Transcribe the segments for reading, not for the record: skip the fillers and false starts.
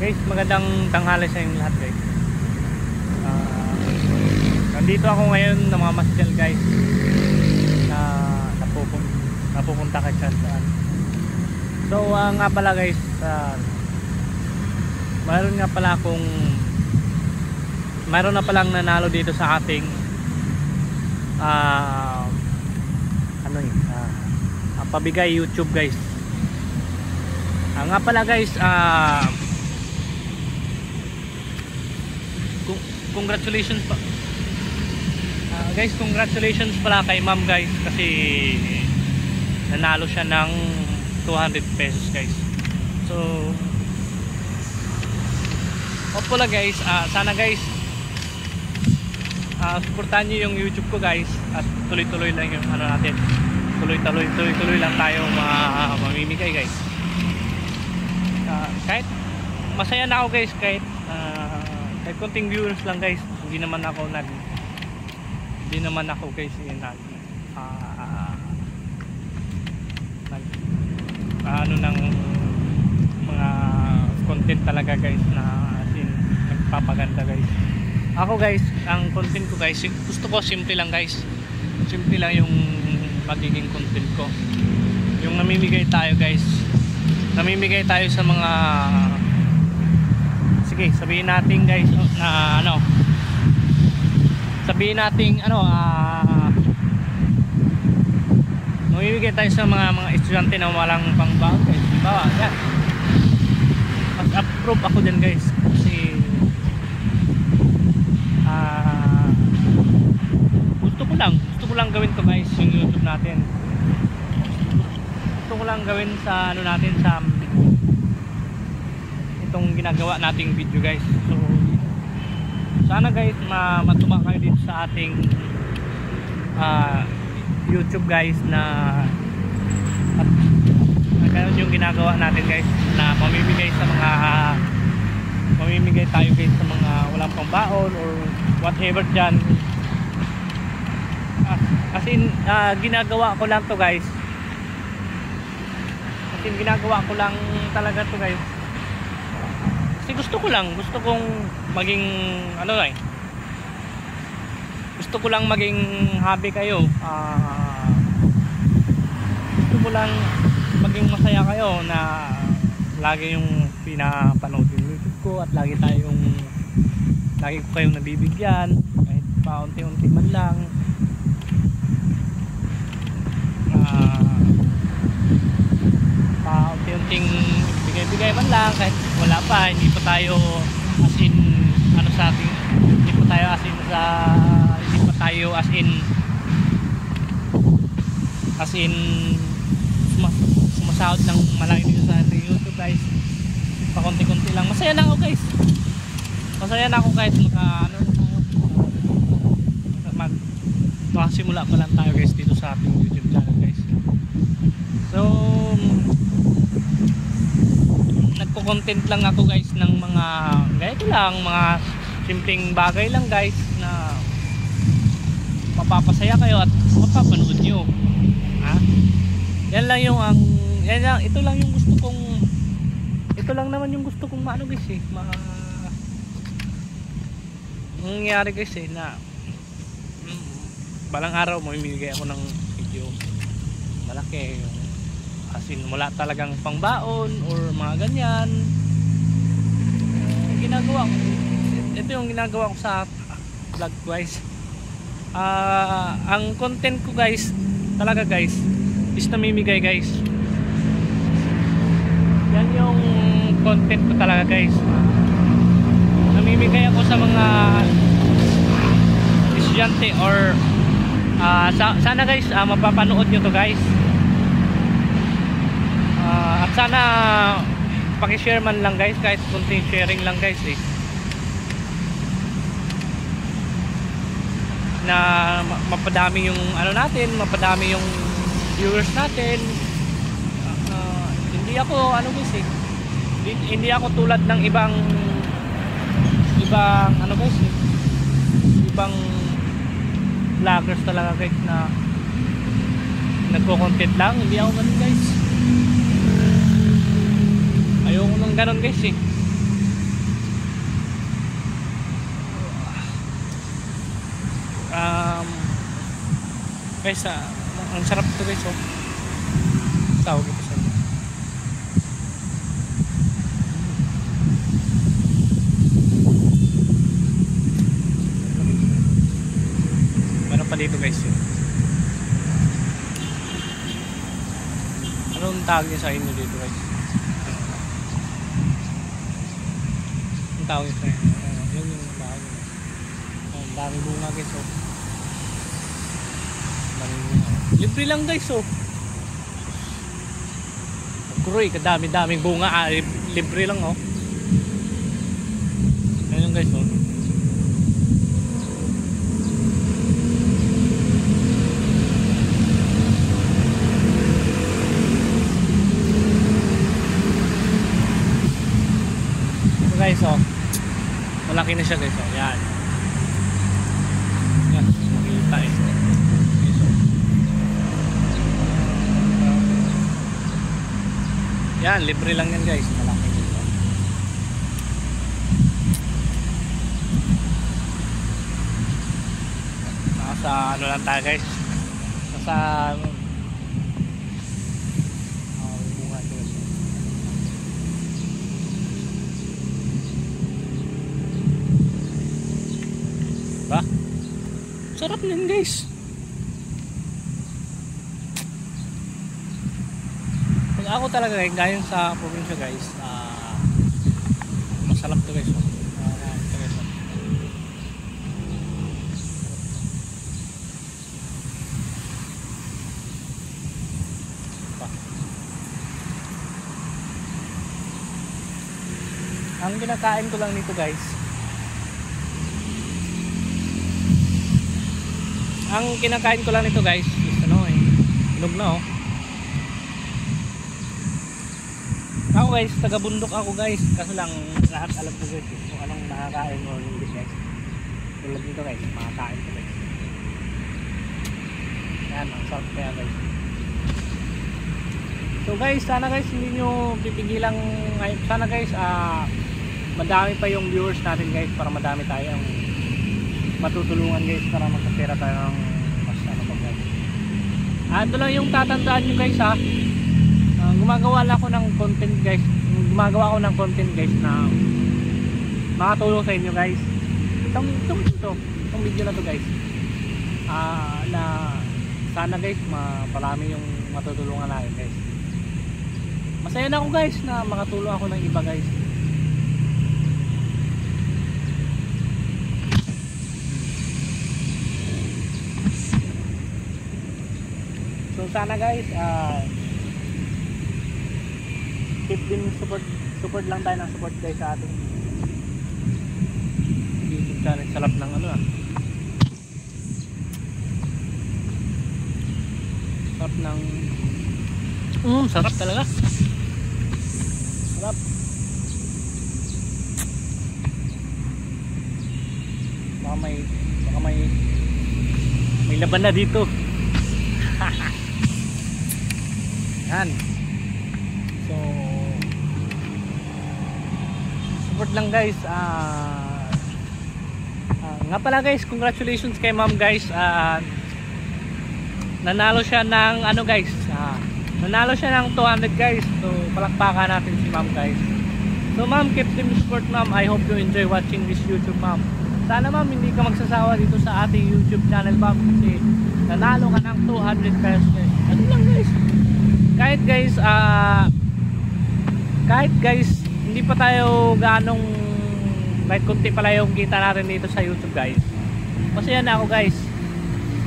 Guys, magandang tanghali sa inyo lahat guys. Nandito ako ngayon namamasyal guys. Napupunta kay saan. So nga pala guys, mayroon na palang nanalo dito sa ating pabigay YouTube guys. Nga pala guys, congratulations pa guys, congratulations pala kay ma'am guys, kasi nanalo siya ng 200 pesos guys. So hopefully guys, sana guys supportahan nyo yung YouTube ko guys, at tuloy-tuloy lang yung ano natin, tuloy-tuloy lang tayo mamimigay guys. Kahit masaya na ako guys, kahit konting viewers lang guys, hindi naman ako guys ng mga content talaga guys, na as in nagpapaganda guys. Ako guys, ang content ko guys, gusto ko simple lang guys, simple lang yung magiging content ko. Yung namimigay tayo guys, namimigay tayo sa mga, sige sabihin natin guys na namimigay tayo sa mga estudyante na walang pangbaon guys. Diba? Yan, mas approve ako dyan guys, kasi gusto ko lang gawin to guys, yung YouTube natin. Gusto ko lang gawin sa natin, sa itong ginagawa nating video guys. So sana guys matuwa kayo dito sa ating YouTube guys, na ganun yung ginagawa natin guys, na mamimigay tayo guys sa mga walang pambaon or whatever dyan. Kasi ginagawa ko lang to guys, ginagawa ko lang talaga to guys, kasi gusto kong maging gusto ko lang maging hobby kayo. Gusto ko lang maging masaya kayo, na lagi yung pinapanood yung YouTube ko, at lagi ko kayong nabibigyan, kahit paunti-unti man lang. Paunti-unting bigay-bigay man lang, kahit wala pa, hindi pa tayo as in sumasahod ng malaki dito sa ating YouTube guys. Pakunti-kunti lang, masaya na ako guys, kahit makasimula pa lang tayo guys dito sa ating YouTube channel guys. So nagko-content lang ako guys ng mga ganito lang, mga simpleng bagay lang guys, na mapapasaya kayo at mapapanood nyo. Ito lang naman yung gusto kong guys mangyayari guys, na balang araw mamimigay ako ng video malaki, as in wala talagang pangbaon or mga ganyan. Ito yung ginagawa ko sa vlog guys. Ang content ko guys talaga guys is namimigay guys. Yan yung content ko talaga guys. Namimigay ako sa mga estudyante, or sana guys mapapanood nyo to guys. At sana paki-share man lang guys, kahit konting sharing lang guys na mapadami yung mapadami yung viewers natin. Hindi ako hindi ako tulad ng ibang vloggers talaga guys, na nagko-content lang. Hindi ako ganun guys, ayoko nang ganun guys Guys, ang sarap ito guys, oh. Tawag ito sa inyo. Meron pa dito guys yun. Anong tawag niya sa inyo dito guys? Anong tawag niya sa inyo? Yun yung tawag niya. Ang dami bunga guys, oh. Libre lang guys, oh. Kuroy, kadami-daming bunga, libre lang, oh. Ayun guys, oh. Ito guys, oh. Malaki na siya guys, oh. Yan. Yan, makita eh. Yan, libre lang yan guys. Malaki dito. Nasa ano lang tayo guys. Nasa bunga guys. Ba? Sarap na yun guys. Ako talaga gayon sa probinsya guys, masarap to guys, ito guys, ang kinakain ko lang nito guys, is ano eh, hinog na oh. Ako guys, taga bundok ako guys, kaso lang lahat alam ko guys kung anong nakakain o hindi guys. Tulad nito guys, makakain ko guys. Yan, ang sarap kaya guys. So guys, sana guys hindi nyo pipigilang, sana guys madami pa yung viewers natin guys, para madami tayong matutulungan guys, para magkapera tayo ng mas ano pa guys. Ito lang yung tatandaan nyo guys ha. Gumagawa ako ng content guys, na makatulong sa inyo guys. Itong video na to guys, na sana guys marami yung matutulungan natin guys. Masaya na ako guys na makatulong ako ng iba guys. So sana guys keep din support lang tayo ng support guys sa ating YouTube channel. Sarap ng ano sarap ng sarap talaga, sarap. Baka may laban na dito. Yan, so support lang guys. Nga pala guys, congratulations kay ma'am guys. Nanalo siya ng ano guys, nanalo siya ng 200 guys. So palakpakan natin si ma'am guys. So ma'am, keep them support ma'am. I hope you enjoy watching this YouTube ma'am. Sana ma'am hindi ka magsasawa dito sa ating YouTube channel ma'am, kasi nanalo ka ng 200 pesos guys. Ano lang guys, kahit guys hindi pa tayo ganong, kahit kunti pala yung kita natin dito sa YouTube guys, masaya na ako guys.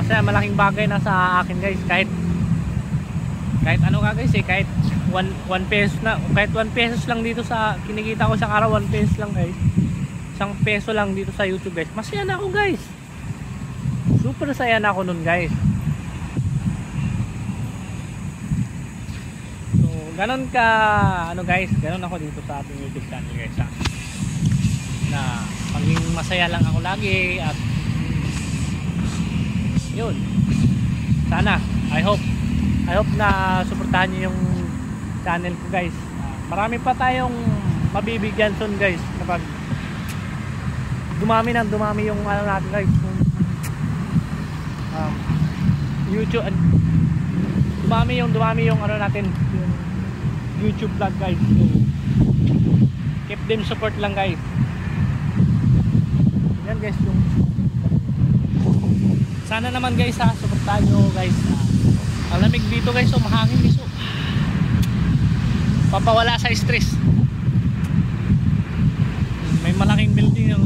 Masaya, malaking bagay na sa akin guys. Kahit ano ka guys kahit 1 peso na, kahit 1 pesos lang dito sa kinikita ko sa araw, 1 pesos lang guys, 1 peso lang dito sa YouTube guys, masaya na ako guys. Super saya na ako nun guys. So ganon ka ano guys, ganon ako dito sa ating YouTube channel guys na maging masaya lang ako lagi. At yun, sana I hope na suportahan niyo yung channel ko guys. Marami pa tayong mabibigyan soon guys, kapag dumami yung ano natin guys, YouTube, dumami yung ano natin, yung YouTube vlog guys. So, keep them support lang guys. Yan guys yung sana naman guys ha, suportahan nyo guys. Ang lamig dito guys, so mahangin guys, so papawala sa stress. May malaking building yung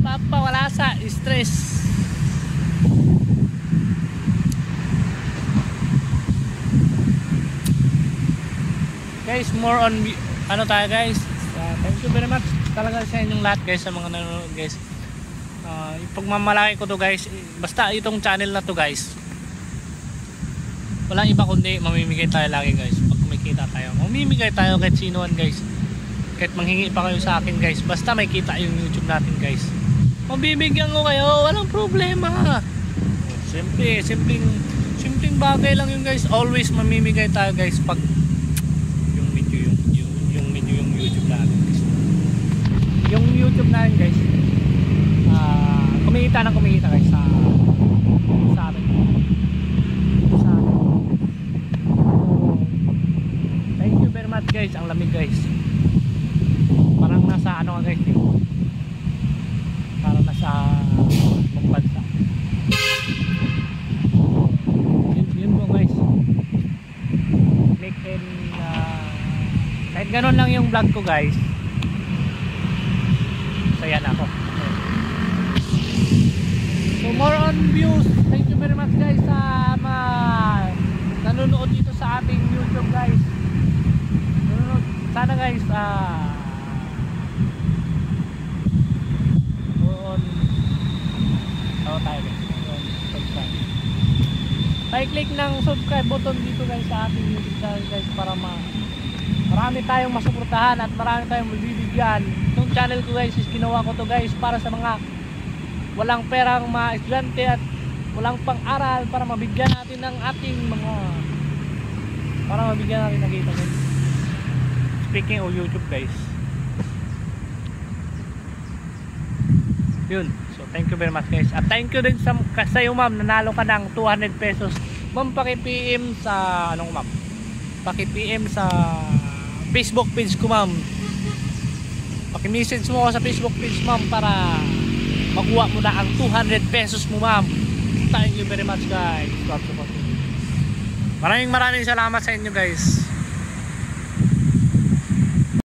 papawala sa stress. Guys, more on ano tayo guys. Thank you very much talaga sa inyong lahat guys, sa mga nanonood guys. Pagmamalaki ko to guys, basta itong channel na to guys, walang iba kundi mamimigay tayo lagi guys. Pag kumikita tayo, mamimigay tayo kahit sinuan guys, kahit manghingi pa kayo sa akin guys, basta may kita yung YouTube natin guys, mabibigyan ko kayo, walang problema. Simpleng bagay lang yun guys. Always mamimigay tayo guys pag yung YouTube natin guys. Yung YouTube natin guys, kumikita guys sa atin. So, thank you very much guys. Ang lamig guys, parang nasa ano guys, parang nasa Pambansa. Yun po guys, make in kahit ganon lang yung vlog ko guys, saya na ako. So more on views, thank you very much guys sa nanonood dito sa ating YouTube guys. Sana guys tayo guys, subscribe. Pa-click ng subscribe button dito guys sa ating YouTube channel guys, para marami tayong masuportahan at marami tayong mabibigyan. Itong channel ko guys is ginawa ko to guys para sa mga walang perang mga estudyante at walang pang-aral, para mabigyan natin ng ating para mabigyan natin ng kita guys. Speaking of YouTube guys, yun. So thank you very much guys, at thank you din sa iyo ma'am, nanalo ka ng 200 pesos ma'am. Paki-PM sa ma'am, paki-PM sa Facebook page ko ma'am, paki-message mo ako sa Facebook page ma'am para makuha mo na ang 200 pesos mo ma'am. Thank you very much guys. Maraming salamat sa inyo guys.